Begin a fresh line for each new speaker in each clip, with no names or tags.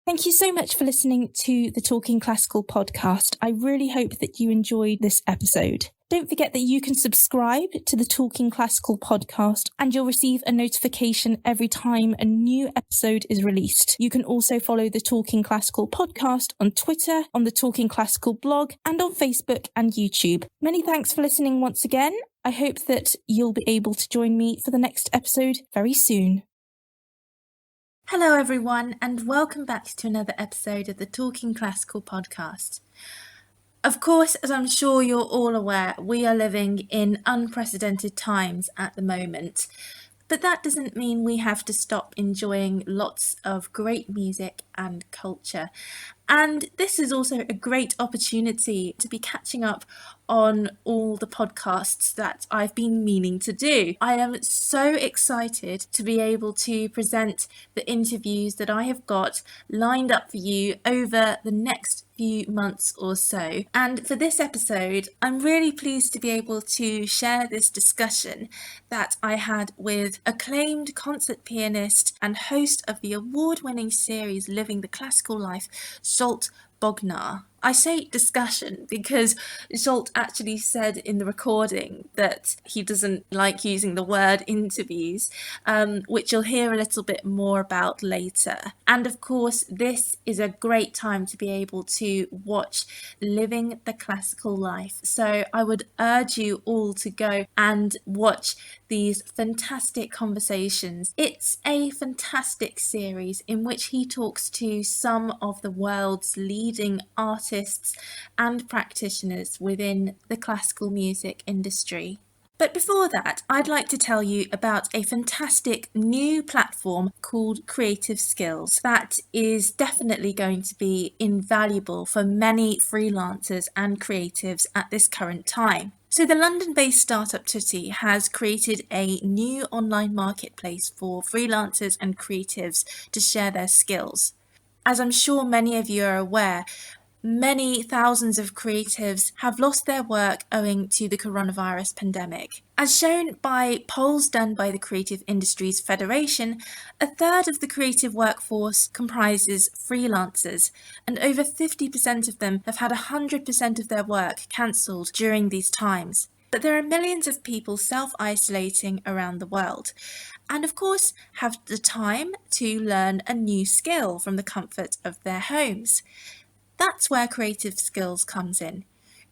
Thank you so much for listening to the Talking Classical podcast. I really hope that you enjoyed this episode. Don't forget that you can subscribe to the Talking Classical podcast and you'll receive a notification every time a new episode is released. You can also follow the Talking Classical podcast on Twitter, on the Talking Classical blog, and on Facebook and YouTube. Many thanks for listening once again. I hope that you'll be able to join me for the next episode very soon. Hello everyone, and welcome back to another episode of the Talking Classical podcast. Of course, as I'm sure you're all aware, we are living in unprecedented times at the moment, but that doesn't mean we have to stop enjoying lots of great music and culture. And this is also a great opportunity to be catching up on all the podcasts that I've been meaning to do. I am so excited to be able to present the interviews that I have got lined up for you over the next few months or so. And for this episode, I'm really pleased to be able to share this discussion that I had with acclaimed concert pianist and host of the award-winning series Living the Classical Life, Zsolt Bognár. I say discussion because Zsolt actually said in the recording that he doesn't like using the word interviews, which you'll hear a little bit more about later. And of course, this is a great time to be able to watch Living the Classical Life. So I would urge you all to go and watch these fantastic conversations. It's a fantastic series in which he talks to some of the world's leading artists and practitioners within the classical music industry. But before that, I'd like to tell you about a fantastic new platform called Creative Skills that is definitely going to be invaluable for many freelancers and creatives at this current time. So the London-based startup Tutti has created a new online marketplace for freelancers and creatives to share their skills. As I'm sure many of you are aware, many thousands of creatives have lost their work owing to the coronavirus pandemic. As shown by polls done by the Creative Industries Federation, a third of the creative workforce comprises freelancers, and over 50% of them have had 100% of their work cancelled during these times. But there are millions of people self-isolating around the world, and of course have the time to learn a new skill from the comfort of their homes. That's where Creative Skills comes in.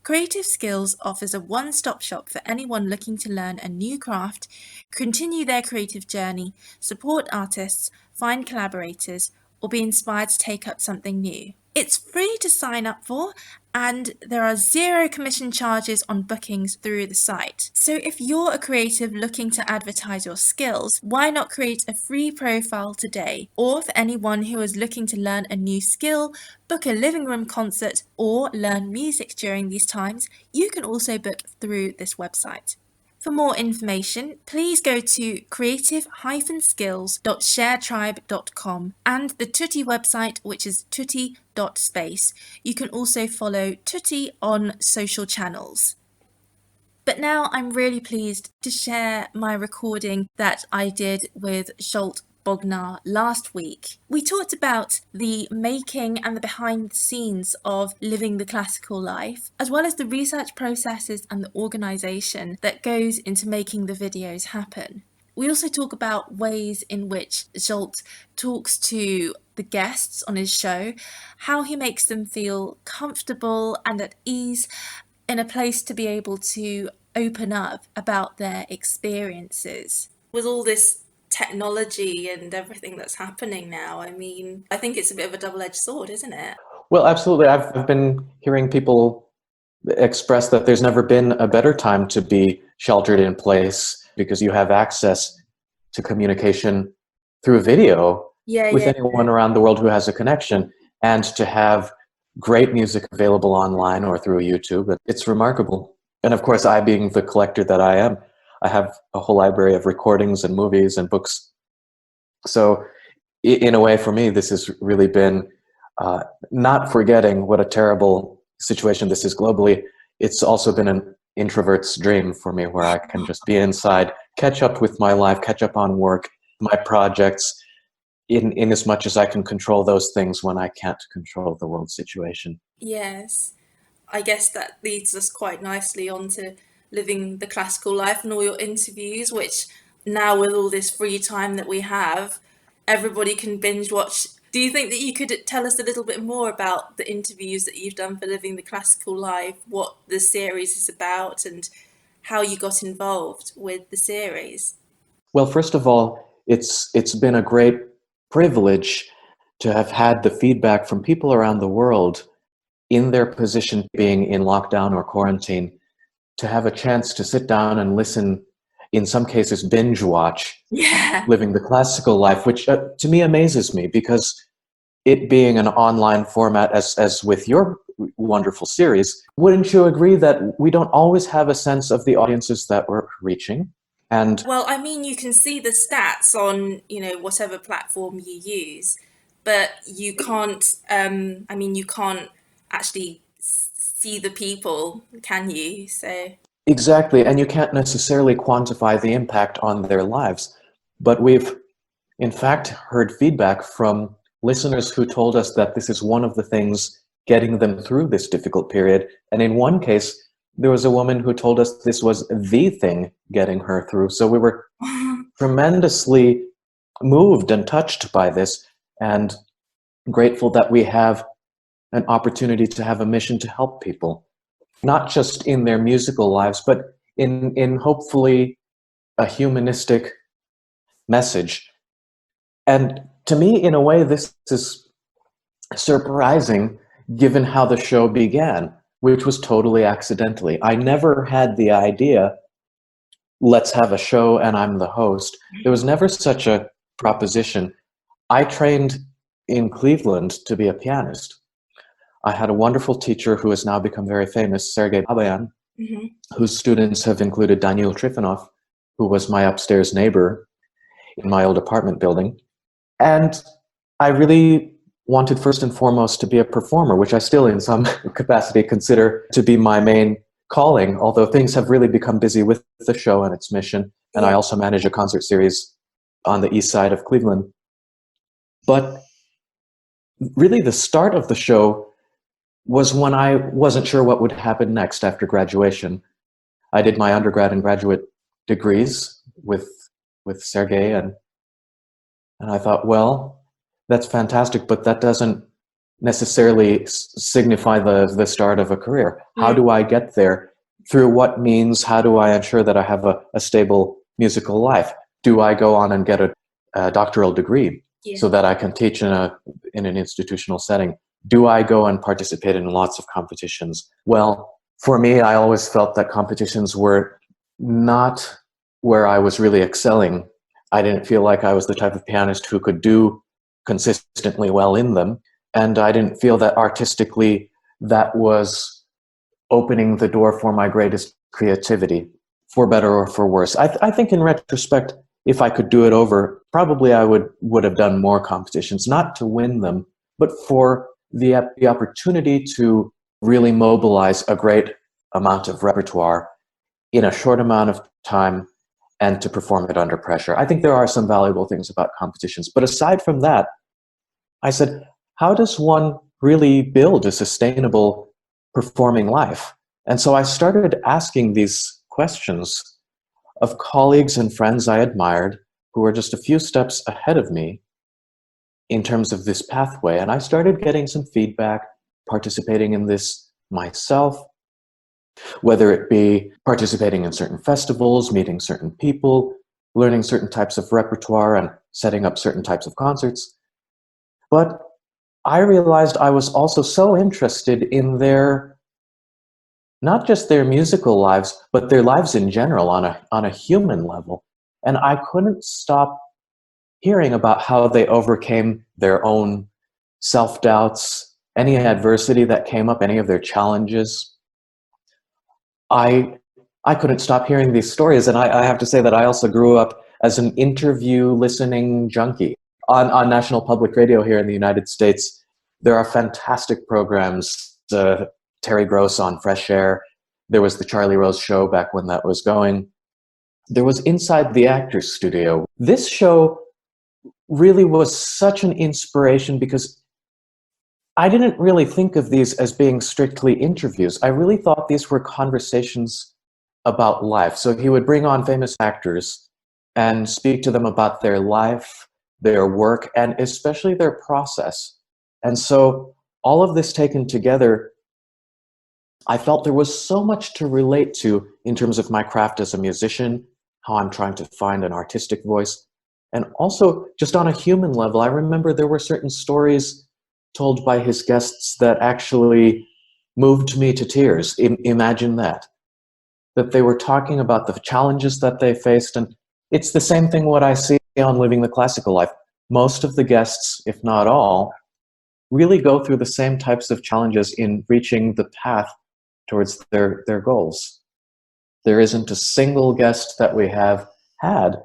Creative Skills offers a one-stop shop for anyone looking to learn a new craft, continue their creative journey, support artists, find collaborators, or be inspired to take up something new. It's free to sign up for, and there are zero commission charges on bookings through the site. So if you're a creative looking to advertise your skills, why not create a free profile today? Or for anyone who is looking to learn a new skill, book a living room concert, or learn music during these times, you can also book through this website. For more information, please go to creative-skills.sharetribe.com and the Tutti website, which is tutti.space. You can also follow Tutti on social channels. But now I'm really pleased to share my recording that I did with Zsolt Bognár last week. We talked about the making and the behind the scenes of Living the Classical Life, as well as the research processes and the organisation that goes into making the videos happen. We also talk about ways in which Zsolt talks to the guests on his show, how he makes them feel comfortable and at ease in a place to be able to open up about their experiences. With all this technology and everything that's happening now, I mean, I think it's a bit of a double-edged sword, isn't it?
Well, absolutely. I've been hearing people express that there's never been a better time to be sheltered in place because you have access to communication through video with anyone around the world who has a connection, and to have great music available online or through YouTube. It's remarkable. And of course, I, being the collector that I am, I have a whole library of recordings and movies and books. So in a way, for me, this has really been not forgetting what a terrible situation this is globally. It's also been an introvert's dream for me, where I can just be inside, catch up with my life, catch up on work, my projects, in as much as I can control those things when I can't control the world situation.
Yes. I guess that leads us quite nicely onto living the classical life and all your interviews, which now with all this free time that we have, everybody can binge watch. Do you think that you could tell us a little bit more about the interviews that you've done for Living the Classical Life, what the series is about, and how you got involved with the series?
Well, first of all, it's been a great privilege to have had the feedback from people around the world in their position being in lockdown or quarantine, to have a chance to sit down and listen, in some cases binge watch
Yeah.
Living the Classical Life, which to me amazes me, because it being an online format, as with your wonderful series, wouldn't you agree that we don't always have a sense of the audiences that we're reaching? And
Well, I mean, you can see the stats on, whatever platform you use, but you can't, you can't actually see the people, can you? So,
exactly, and you can't necessarily quantify the impact on their lives. But we've, in fact, heard feedback from listeners who told us that this is one of the things getting them through this difficult period. And in one case, there was a woman who told us this was the thing getting her through. So we were tremendously moved and touched by this, and grateful that we have an opportunity to have a mission to help people, not just in their musical lives, but in hopefully a humanistic message. And to me, in a way, this is surprising given how the show began, which was totally accidentally. I never had the idea, let's have a show and I'm the host. There was never such a proposition. I trained in Cleveland to be a pianist. I had a wonderful teacher who has now become very famous, Sergei Babayan,
mhm.
whose students have included Daniil Trifonov, who was my upstairs neighbor in my old apartment building. And I really wanted first and foremost to be a performer, which I still in some capacity consider to be my main calling, although things have really become busy with the show and its mission. And I
Yeah.
also manage a concert series on the east side of Cleveland. But really the start of the show was when I wasn't sure what would happen next after graduation. I did my undergrad and graduate degrees with Sergei, and I thought, well, that's fantastic, but that doesn't necessarily signify the start of a career. How do I get there? Through what means? How do I ensure that I have a stable musical life? Do I go on and get a doctoral degree so that I can teach in an institutional setting? Do I go and participate in lots of competitions? Well, for me, I always felt that competitions were not where I was really excelling. I didn't feel like I was the type of pianist who could do consistently well in them. And I didn't feel that artistically that was opening the door for my greatest creativity, for better or for worse. I think in retrospect, if I could do it over, probably I would have done more competitions, not to win them, but for the opportunity to really mobilize a great amount of repertoire in a short amount of time and to perform it under pressure. I think there are some valuable things about competitions. But aside from that, I said, how does one really build a sustainable performing life? And so I started asking these questions of colleagues and friends I admired who were just a few steps ahead of me in terms of this pathway. And I started getting some feedback, participating in this myself, whether it be participating in certain festivals, meeting certain people, learning certain types of repertoire, and setting up certain types of concerts. But I realized I was also so interested in not just their musical lives, but their lives in general on a human level. And I couldn't stop hearing about how they overcame their own self-doubts, any adversity that came up, any of their challenges. I couldn't stop hearing these stories, and I have to say that I also grew up as an interview listening junkie. On National Public Radio here in the United States, there are fantastic programs. Terry Gross on Fresh Air. There was the Charlie Rose Show back when that was going. There was Inside the Actors Studio. This show really was such an inspiration because I didn't really think of these as being strictly interviews. I really thought these were conversations about life. So he would bring on famous actors and speak to them about their life, their work, and especially their process. And so all of this taken together, I felt there was so much to relate to in terms of my craft as a musician, how I'm trying to find an artistic voice. And also, just on a human level, I remember there were certain stories told by his guests that actually moved me to tears. Imagine that they were talking about the challenges that they faced. And it's the same thing what I see on Living the Classical Life. Most of the guests, if not all, really go through the same types of challenges in reaching the path towards their goals. There isn't a single guest that we have had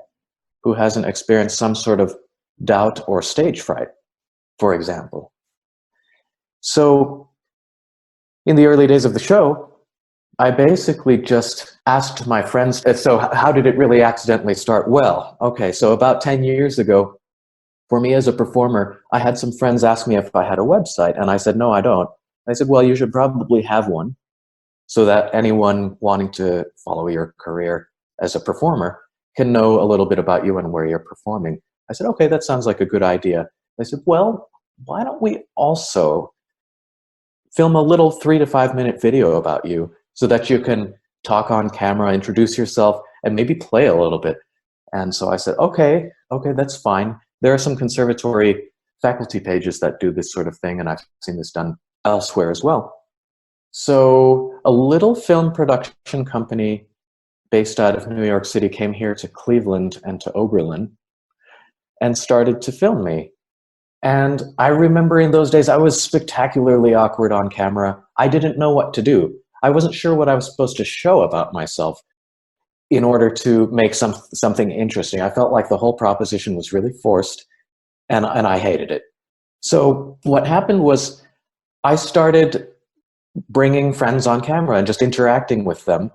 who hasn't experienced some sort of doubt or stage fright, for example. So in the early days of the show, I basically just asked my friends, so how did it really accidentally start? Well, okay, so about 10 years ago, for me as a performer, I had some friends ask me if I had a website, and I said, no, I don't. I said, well, you should probably have one so that anyone wanting to follow your career as a performer can know a little bit about you and where you're performing. I said, okay, that sounds like a good idea. They said, well, why don't we also film a little 3 to 5 minute video about you so that you can talk on camera, introduce yourself, and maybe play a little bit. And so I said, okay, that's fine. There are some conservatory faculty pages that do this sort of thing, and I've seen this done elsewhere as well. So a little film production company based out of New York City came here to Cleveland and to Oberlin and started to film me. And I remember in those days, I was spectacularly awkward on camera. I didn't know what to do. I wasn't sure what I was supposed to show about myself in order to make something interesting. I felt like the whole proposition was really forced, and I hated it. So what happened was I started bringing friends on camera and just interacting with them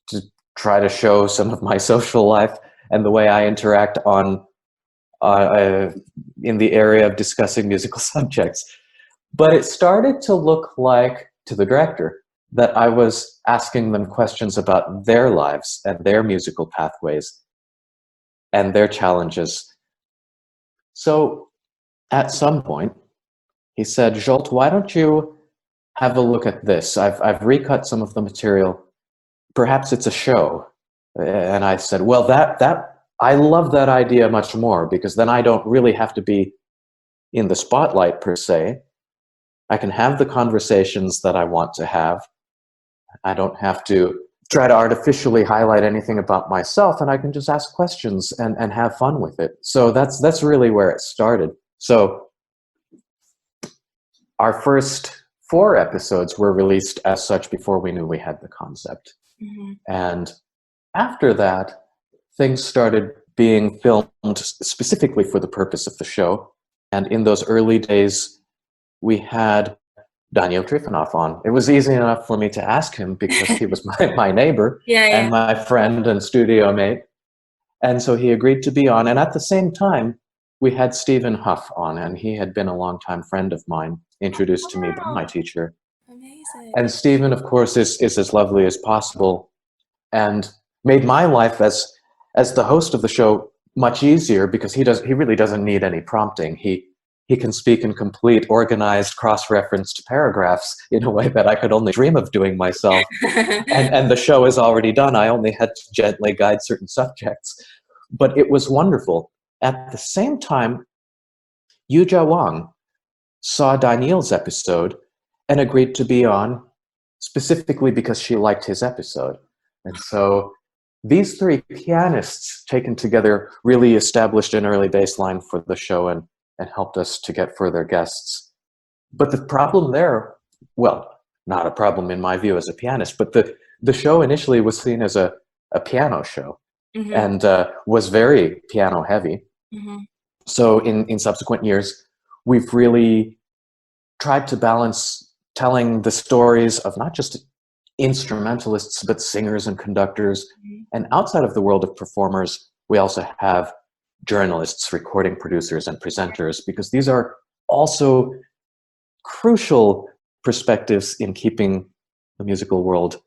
to try to show some of my social life and the way I interact on in the area of discussing musical subjects. But it started to look like, to the director, that I was asking them questions about their lives and their musical pathways and their challenges. So at some point, he said, Zsolt, why don't you have a look at this? I've recut some of the material. Perhaps it's a show. And I said, well, that I love that idea much more, because then I don't really have to be in the spotlight per se. I can have the conversations that I want to have. I don't have to try to artificially highlight anything about myself, and I can just ask questions and have fun with it. So that's really where it started. So our first 4 episodes were released as such before we knew we had the concept. Mm-hmm. And after that, things started being filmed specifically for the purpose of the show. And in those early days, we had Daniel Trifonov on. It was easy enough for me to ask him because he was my neighbor and my friend and studio mate. And so he agreed to be on. And at the same time, we had Stephen Huff on, and he had been a longtime friend of mine, introduced to me by my teacher. Amazing. And Stephen, of course, is as lovely as possible and made my life as the host of the show much easier, because he really doesn't need any prompting. He can speak in complete, organized, cross-referenced paragraphs in a way that I could only dream of doing myself. and the show is already done. I only had to gently guide certain subjects. But it was wonderful. At the same time, Yuja Wang saw Daniel's episode and agreed to be on, specifically because she liked his episode. And so these 3 pianists taken together really established an early baseline for the show and helped us to get further guests. But the problem there, well, not a problem in my view as a pianist, but the show initially was seen as a piano show. Mm-hmm. And was very piano heavy. Mm-hmm. So in subsequent years, we've really tried to balance telling the stories of not just instrumentalists, but singers and conductors. Mm-hmm. And outside of the world of performers, we also have journalists, recording producers, and presenters, because these are also crucial perspectives in keeping the musical world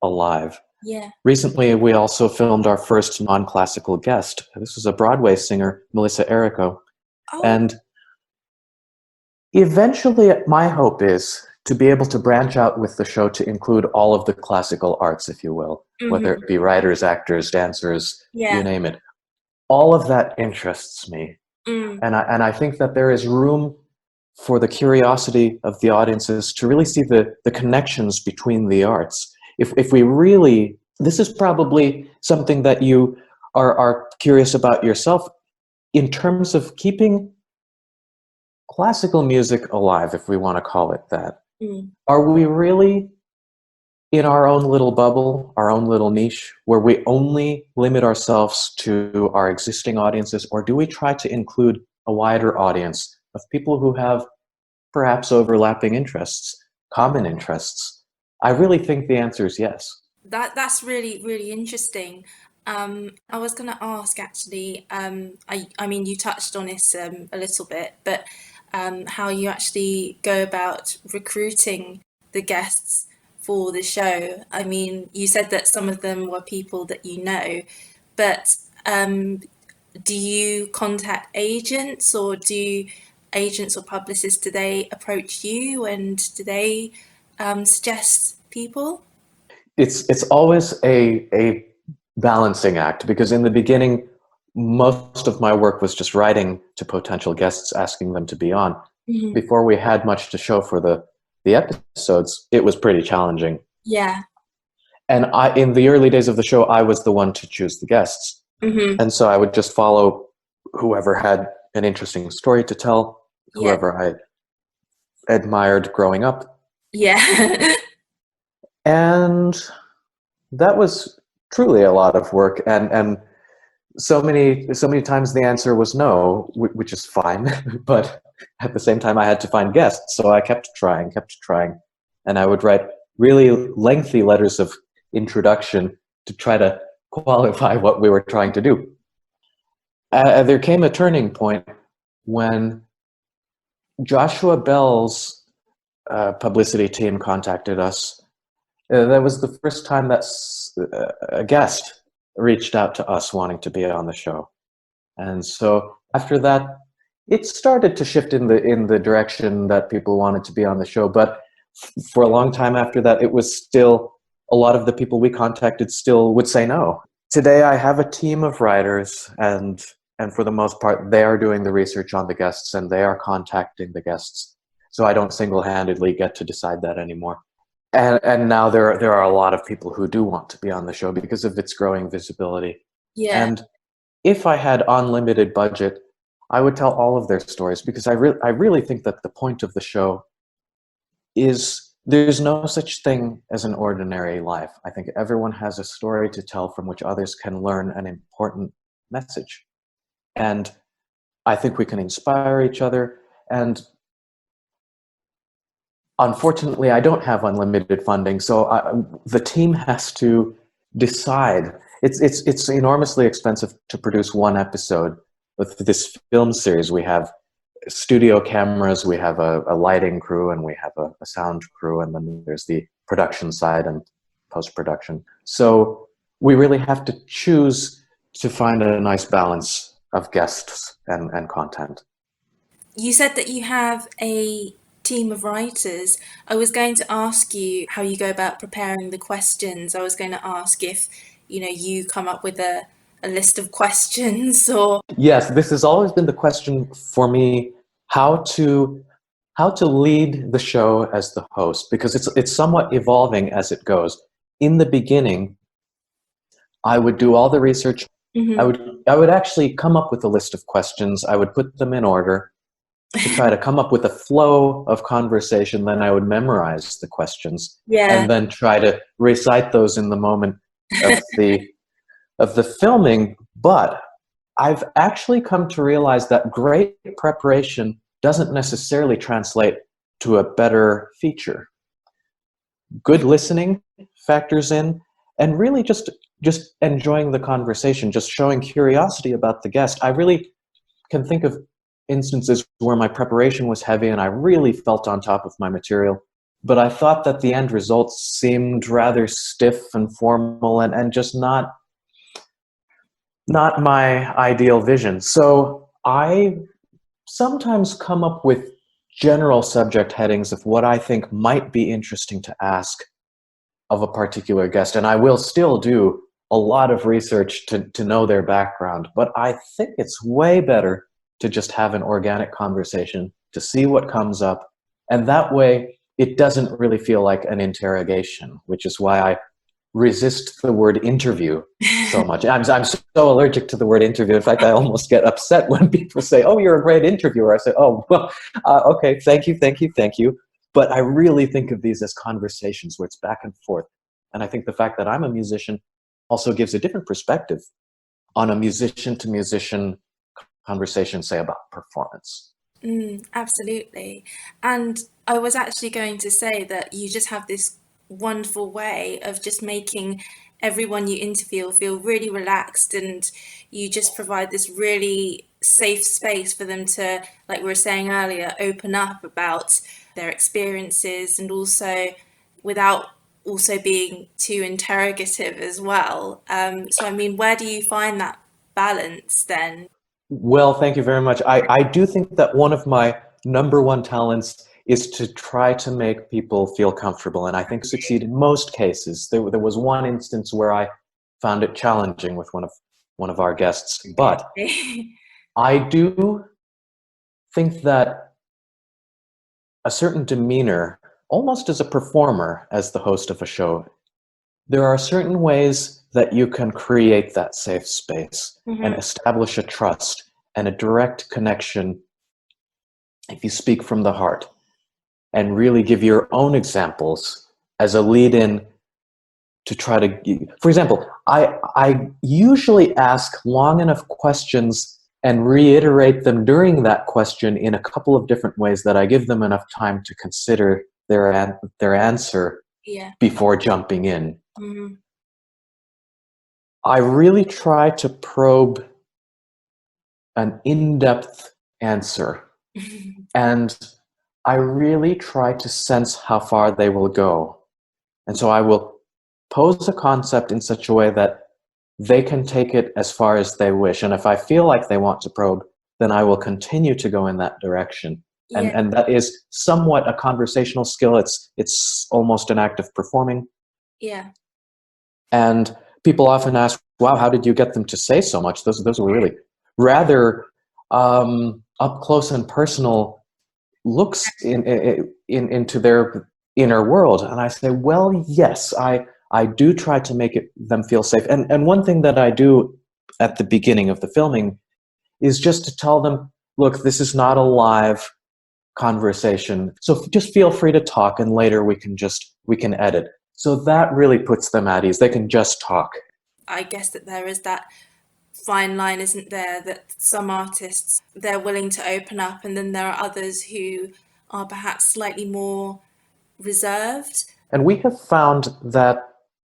alive.
Yeah.
Recently, we also filmed our first non-classical guest. This was a Broadway singer, Melissa Errico.
Oh.
And eventually, my hope is to be able to branch out with the show to include all of the classical arts, if you will, whether it be writers, actors, dancers, you name it. All of that interests me. And I think that there is room for the curiosity of the audiences to really see the connections between the arts. If we really, this is probably something that you are curious about yourself in terms of keeping classical music alive, if we want to call it that. Are we really in our own little bubble, our own little niche, where we only limit ourselves to our existing audiences, or do we try to include a wider audience of people who have perhaps overlapping interests, common interests? I really think the answer is yes.
That's really, really interesting. I was going to ask, actually, I mean, you touched on this a little bit, but how you actually go about recruiting the guests for the show. I mean, you said that some of them were people that you know, but do you contact agents, or do agents or publicists, do they approach you, and do they suggest people?
It's always a balancing act, because in the beginning, most of my work was just writing to potential guests, asking them to be on. Before we had much to show for the episodes, it was pretty challenging.
Yeah.
And in the early days of the show, I was the one to choose the guests. And so I would just follow whoever had an interesting story to tell, whoever I admired growing up.
Yeah.
And that was truly a lot of work. And so many times the answer was no, which is fine. But at the same time, I had to find guests. So I kept trying. And I would write really lengthy letters of introduction to try to qualify what we were trying to do. There came a turning point when Joshua Bell's publicity team contacted us. That was the first time that a guest reached out to us wanting to be on the show. And so after that, it started to shift in the direction that people wanted to be on the show. But for a long time after that, it was still, a lot of the people we contacted still would say no. Today, I have a team of writers, and for the most part, they are doing the research on the guests, and they are contacting the guests. So I don't single-handedly get to decide that anymore. And now there are a lot of people who do want to be on the show because of its growing visibility.
Yeah.
And if I had unlimited budget, I would tell all of their stories, because I really think that the point of the show is there's no such thing as an ordinary life. I think everyone has a story to tell from which others can learn an important message. And I think we can inspire each other. And unfortunately, I don't have unlimited funding, so the team has to decide. It's enormously expensive to produce one episode. With this film series, we have studio cameras, we have a lighting crew, and we have a sound crew, and then there's the production side and post-production. So we really have to choose to find a nice balance of guests and content.
You said that you have a team of writers. I was going to ask you how you go about preparing the questions. I was going to ask if, you come up with a list of questions, or...
Yes, this has always been the question for me, how to lead the show as the host, because it's somewhat evolving as it goes. In the beginning, I would do all the research. I would actually come up with a list of questions. I would put them in order to try to come up with a flow of conversation. Then I would memorize the questions, and then try to recite those in the moment of the filming. But I've actually come to realize that great preparation doesn't necessarily translate to a better feature. Good listening factors in, and really just enjoying the conversation, just showing curiosity about the guest. I really can think of instances where my preparation was heavy and I really felt on top of my material, but I thought that the end results seemed rather stiff and formal and just not my ideal vision. So I sometimes come up with general subject headings of what I think might be interesting to ask of a particular guest, and I will still do a lot of research to know their background, but I think it's way better to just have an organic conversation, to see what comes up, and that way it doesn't really feel like an interrogation, which is why I resist the word interview so much. I'm so allergic to the word interview. In fact, I almost get upset when people say, "Oh, you're a great interviewer." I say, "Oh, well, okay, thank you." But I really think of these as conversations where it's back and forth. And I think the fact that I'm a musician also gives a different perspective on a musician-to-musician conversation, say, about performance.
Absolutely. And I was actually going to say that you just have this wonderful way of just making everyone you interview feel really relaxed, and you just provide this really safe space for them to, like we were saying earlier, open up about their experiences, and also without also being too interrogative as well. So I mean, where do you find that balance then?
Well, thank you very much. I do think that one of my number one talents is to try to make people feel comfortable, and I think succeed in most cases. There was one instance where I found it challenging with one of our guests, but I do think that a certain demeanor, almost as a performer, as the host of a show, there are certain ways that you can create that safe space and establish a trust and a direct connection if you speak from the heart and really give your own examples as a lead-in to try to, for example, I usually ask long enough questions and reiterate them during that question in a couple of different ways that I give them enough time to consider their answer before jumping in. I really try to probe an in-depth answer, and I really try to sense how far they will go. And so I will pose a concept in such a way that they can take it as far as they wish. And if I feel like they want to probe, then I will continue to go in that direction. And that is somewhat a conversational skill. It's almost an act of performing.
Yeah.
And people often ask, "Wow, how did you get them to say so much?" Those were really rather up close and personal looks into their inner world. And I say, well, yes, I do try to make them feel safe. And one thing that I do at the beginning of the filming is just to tell them, look, this is not a live conversation, so just feel free to talk, and later we can edit. So that really puts them at ease. They can just talk.
I guess that there is that fine line, isn't there, that some artists, they're willing to open up, and then there are others who are perhaps slightly more reserved.
And we have found that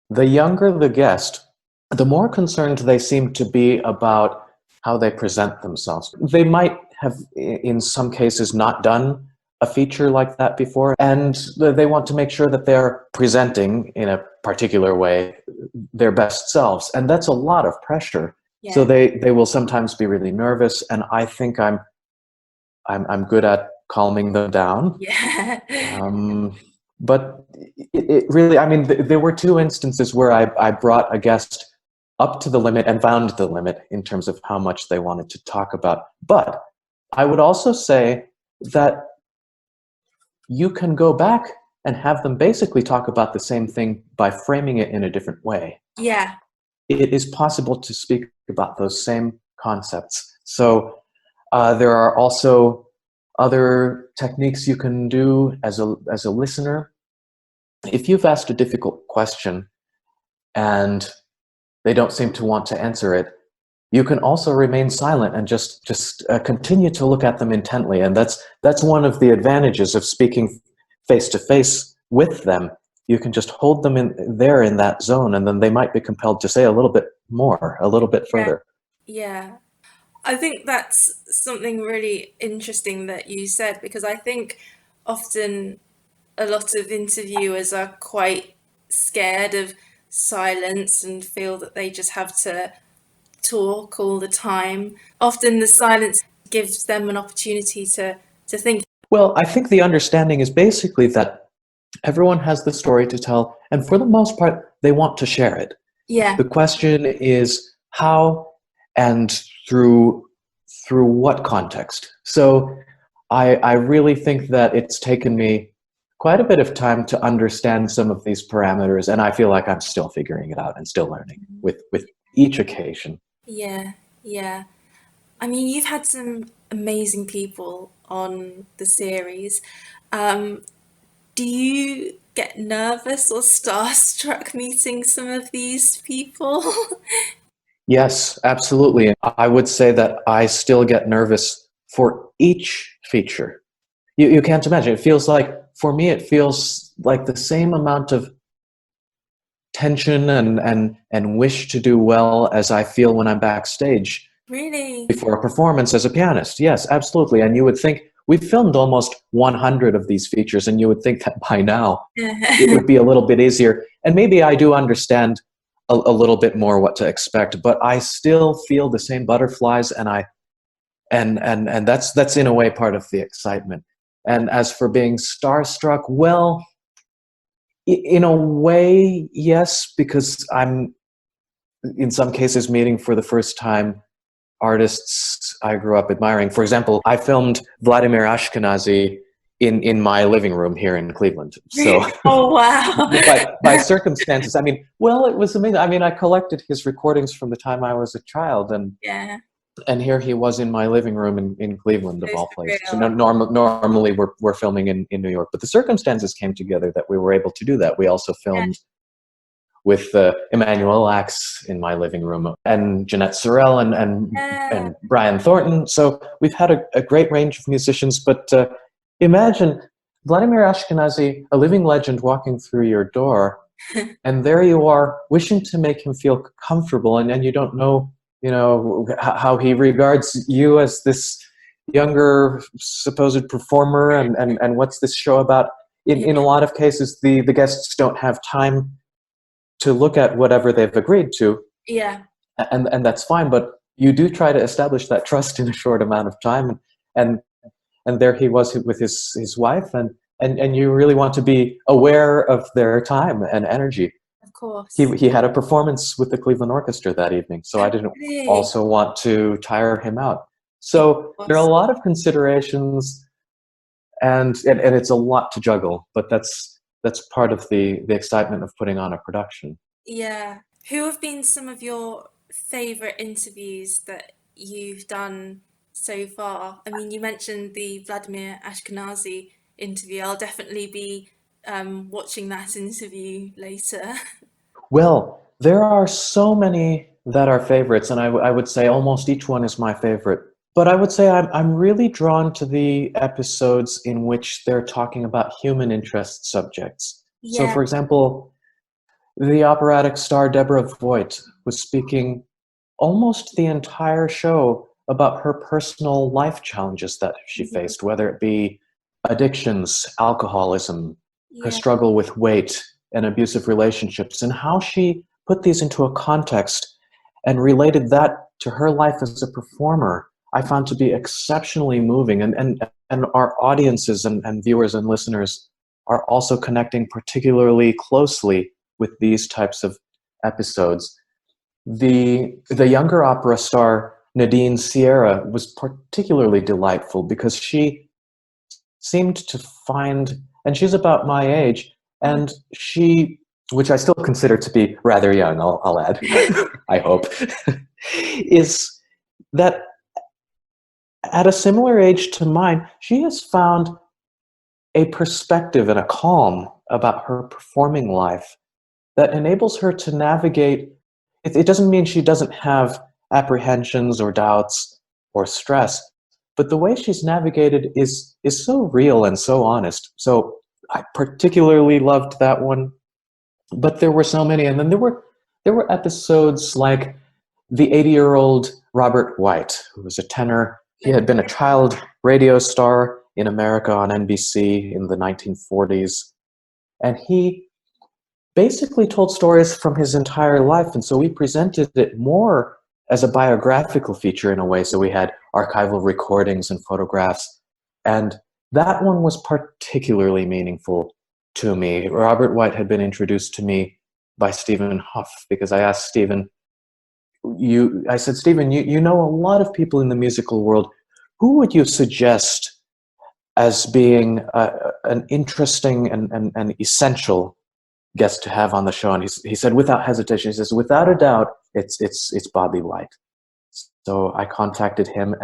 the younger the guest, the more concerned they seem to be about how they present themselves. They might have, in some cases, not done a feature like that before, and they want to make sure that they're presenting in a particular way their best selves, and that's a lot of pressure.
Yeah.
So they will sometimes be really nervous, and I think I'm good at calming them down.
Yeah.
But it really, I mean, there were two instances where I brought a guest up to the limit and found the limit in terms of how much they wanted to talk about. But I would also say that you can go back and have them basically talk about the same thing by framing it in a different way.
Yeah.
It is possible to speak about those same concepts. So there are also other techniques you can do as a listener. If you've asked a difficult question and they don't seem to want to answer it, you can also remain silent and just continue to look at them intently. And that's one of the advantages of speaking face to face with them. you can just hold them in that zone, and then they might be compelled to say a little bit more, a little bit further.
Yeah. I think that's something really interesting that you said, because I think often a lot of interviewers are quite scared of silence and feel that they just have to talk all the time. Often the silence gives them an opportunity to think.
Well, I think the understanding is basically that everyone has the story to tell, and for the most part, they want to share it.
Yeah.
The question is how and through what context. So I really think that it's taken me quite a bit of time to understand some of these parameters, and I feel like I'm still figuring it out and still learning with each occasion.
Yeah, yeah. I mean, you've had some amazing people on the series. Do you get nervous or starstruck meeting some of these people?
Yes, absolutely. I would say that I still get nervous for each feature. You can't imagine. It feels like, for me, it feels like the same amount of tension and wish to do well as I feel when I'm backstage
Really?
before a performance as a pianist. Yes, absolutely. And you would think, we've filmed almost 100 of these features, and you would think that by now it would be a little bit easier. And maybe I do understand a little bit more what to expect, but I still feel the same butterflies, and that's in a way part of the excitement. And as for being starstruck, well, in a way, yes, because I'm in some cases meeting for the first time artists I grew up admiring. For example, I filmed Vladimir Ashkenazy in my living room here in Cleveland. So,
oh wow!
by circumstances, I mean, well, it was amazing. I mean, I collected his recordings from the time I was a child, and here he was in my living room in Cleveland, of all places. So normally we're filming in New York, but the circumstances came together that we were able to do that. We also filmed with Emmanuel Axe in my living room, and Jeanette Sorrell and Brian Thornton. So we've had a great range of musicians, but imagine Vladimir Ashkenazy, a living legend, walking through your door, and there you are wishing to make him feel comfortable, and you don't know, how he regards you as this younger supposed performer, and what's this show about. In a lot of cases, the guests don't have time to look at whatever they've agreed to.
Yeah.
And that's fine, but you do try to establish that trust in a short amount of time. And there he was with his wife, and you really want to be aware of their time and energy.
Of course.
He had a performance with the Cleveland Orchestra that evening, so I didn't also want to tire him out. So there are a lot of considerations, and it's a lot to juggle, but that's part of the excitement of putting on a production.
Yeah. Who have been some of your favorite interviews that you've done so far? I mean, you mentioned the Vladimir Ashkenazy interview. I'll definitely be watching that interview later.
Well, there are so many that are favorites, and I would say almost each one is my favorite. But I would say I'm really drawn to the episodes in which they're talking about human interest subjects. So, for example, the operatic star Deborah Voigt was speaking almost the entire show about her personal life challenges that she faced, whether it be addictions, alcoholism, her struggle with weight, and abusive relationships, and how she put these into a context and related that to her life as a performer. I found to be exceptionally moving, and our audiences and viewers and listeners are also connecting particularly closely with these types of episodes. The younger opera star Nadine Sierra was particularly delightful because she seemed to find, and she's about my age, and she, which I still consider to be rather young, I'll add, I hope, is that at a similar age to mine, she has found a perspective and a calm about her performing life that enables her to navigate. It doesn't mean she doesn't have apprehensions or doubts or stress, but the way she's navigated is so real and so honest. So I particularly loved that one. but there were so many. And then there were episodes like the 80-year-old Robert White, who was a tenor. He had been a child radio star in America on NBC in the 1940s. And he basically told stories from his entire life. And so we presented it more as a biographical feature in a way. So we had archival recordings and photographs. And that one was particularly meaningful to me. Robert White had been introduced to me by Stephen Huff, because I asked Stephen, I said, Stephen, you know a lot of people in the musical world. Who would you suggest as being an interesting and essential guest to have on the show? And he said, without hesitation, he says, without a doubt, it's Bobby White. So I contacted him,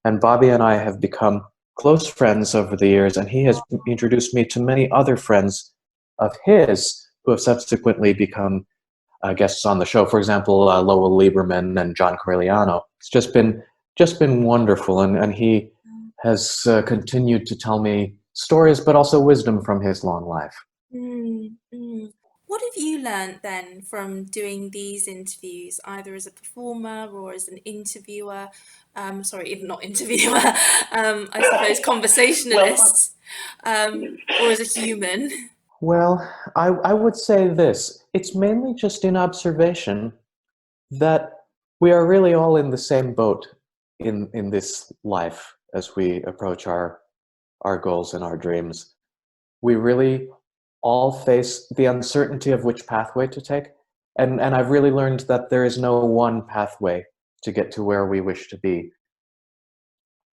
and Bobby and I have become close friends over the years, and he has introduced me to many other friends of his who have subsequently become guests on the show. For example, Lowell Lieberman and John Corigliano. It's just been wonderful, and he has continued to tell me stories, but also wisdom from his long life.
What have you learned then from doing these interviews, either as a performer or as an interviewer? Sorry, even not interviewer, I suppose conversationalist, or as a human?
Well, I would say this. It's mainly just in observation that we are really all in the same boat in this life as we approach our goals and our dreams. We really all face the uncertainty of which pathway to take. And I've really learned that there is no one pathway to get to where we wish to be.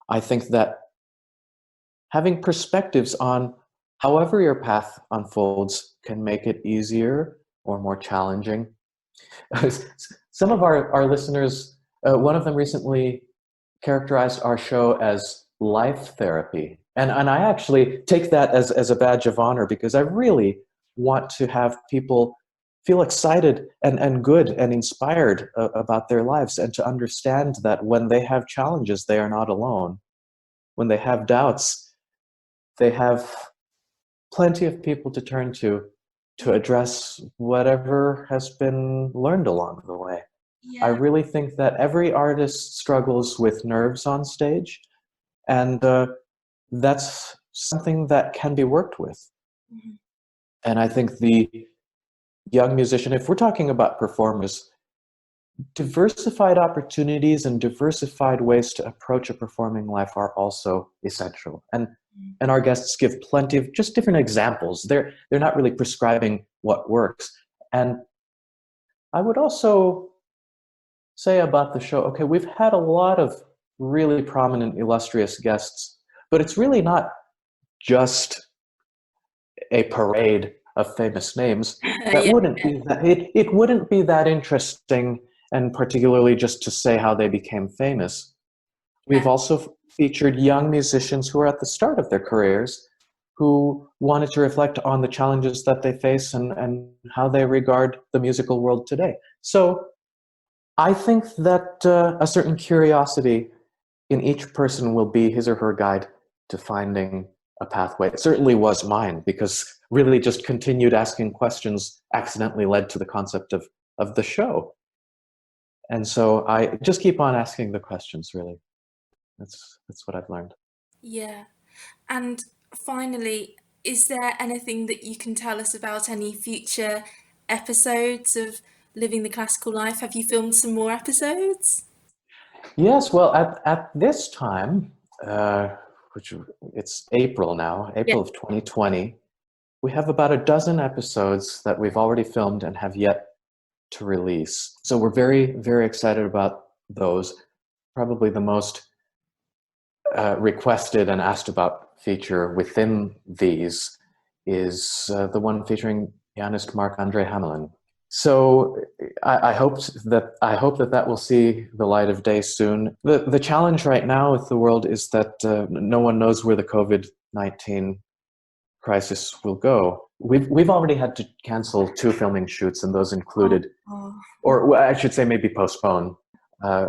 I think that having perspectives on however your path unfolds can make it easier or more challenging. Some of our listeners, one of them recently characterized our show as life therapy. And I actually take that as a badge of honor, because I really want to have people feel excited and good and inspired about their lives, and to understand that when they have challenges, they are not alone. When they have doubts, they have plenty of people to turn to address whatever has been learned along the way. I really think that every artist struggles with nerves on stage, and that's something that can be worked with. And I think the young musician, if we're talking about performers, diversified opportunities and diversified ways to approach a performing life are also essential. And our guests give plenty of just different examples. They're not really prescribing what works. And I would also say about the show, okay, we've had a lot of really prominent, illustrious guests, but it's really not just a parade of famous names. That wouldn't be that, it wouldn't be that interesting, and particularly just to say how they became famous. We've also featured young musicians who are at the start of their careers, who wanted to reflect on the challenges that they face and how they regard the musical world today. So I think that a certain curiosity in each person will be his or her guide to finding a pathway. It certainly was mine, because really just continued asking questions accidentally led to the concept of the show. And so I just keep on asking the questions, really. That's what I've learned.
Yeah. And finally, is there anything that you can tell us about any future episodes of Living the Classical Life? Have you filmed some more episodes?
Yes, well, at this time, which it's April now, April of 2020, we have about a dozen episodes that we've already filmed and have yet to release. So we're very, very excited about those. Probably the most requested and asked about feature within these is the one featuring pianist Marc-André Hamelin. So I hope that will see the light of day soon. The challenge right now with the world is that no one knows where the COVID-19 crisis will go. We've already had to cancel 2 filming shoots, and those included, or I should say maybe postpone.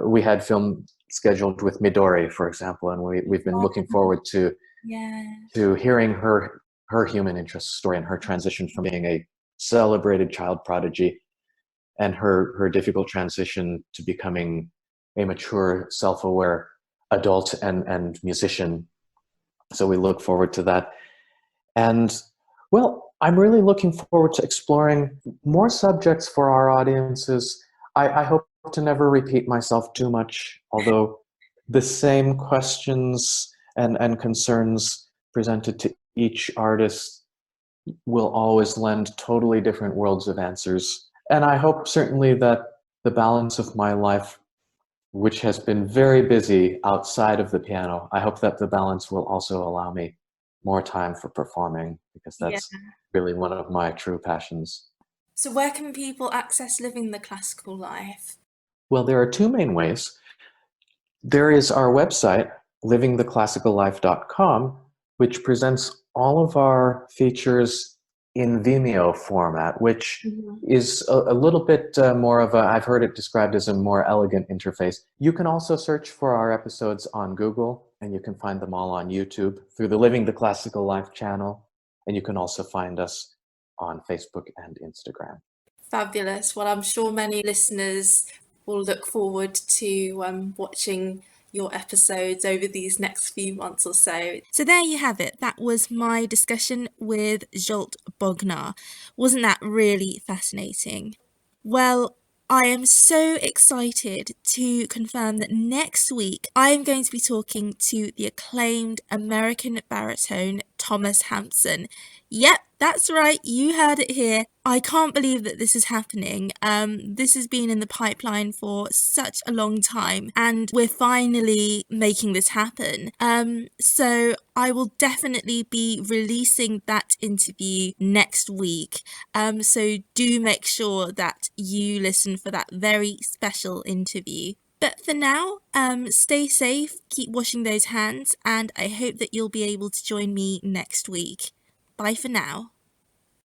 We had film scheduled with Midori, for example, and we've been looking forward to hearing her human interest story and her transition from being a celebrated child prodigy, and her difficult transition to becoming a mature, self-aware adult and musician. So we look forward to that. And well, I'm really looking forward to exploring more subjects for our audiences. I hope to never repeat myself too much, although the same questions and concerns presented to each artist will always lend totally different worlds of answers. And I hope certainly that the balance of my life, which has been very busy outside of the piano, I hope that the balance will also allow me more time for performing, because
Yeah.
that's really one of my true passions.
So where can people access Living the Classical Life?
Well, there are two main ways. There is our website, livingtheclassicallife.com, which presents all of our features in Vimeo format, which is a little bit more of a, I've heard it described as a more elegant interface. You can also search for our episodes on Google, and you can find them all on YouTube through the Living the Classical Life channel. And you can also find us on Facebook and Instagram.
Fabulous. Well, I'm sure many listeners will look forward to watching your episodes over these next few months or so.
So there you have it. That was my discussion with Zsolt Bognár. Wasn't that really fascinating? Well, I am so excited to confirm that next week I am going to be talking to the acclaimed American baritone Thomas Hampson. Yep, that's right, you heard it here. I can't believe that this is happening. This has been in the pipeline for such a long time, and we're finally making this happen. So I will definitely be releasing that interview next week. So do make sure that you listen for that very special interview. But for now, stay safe, keep washing those hands, and I hope that you'll be able to join me next week. Bye for now.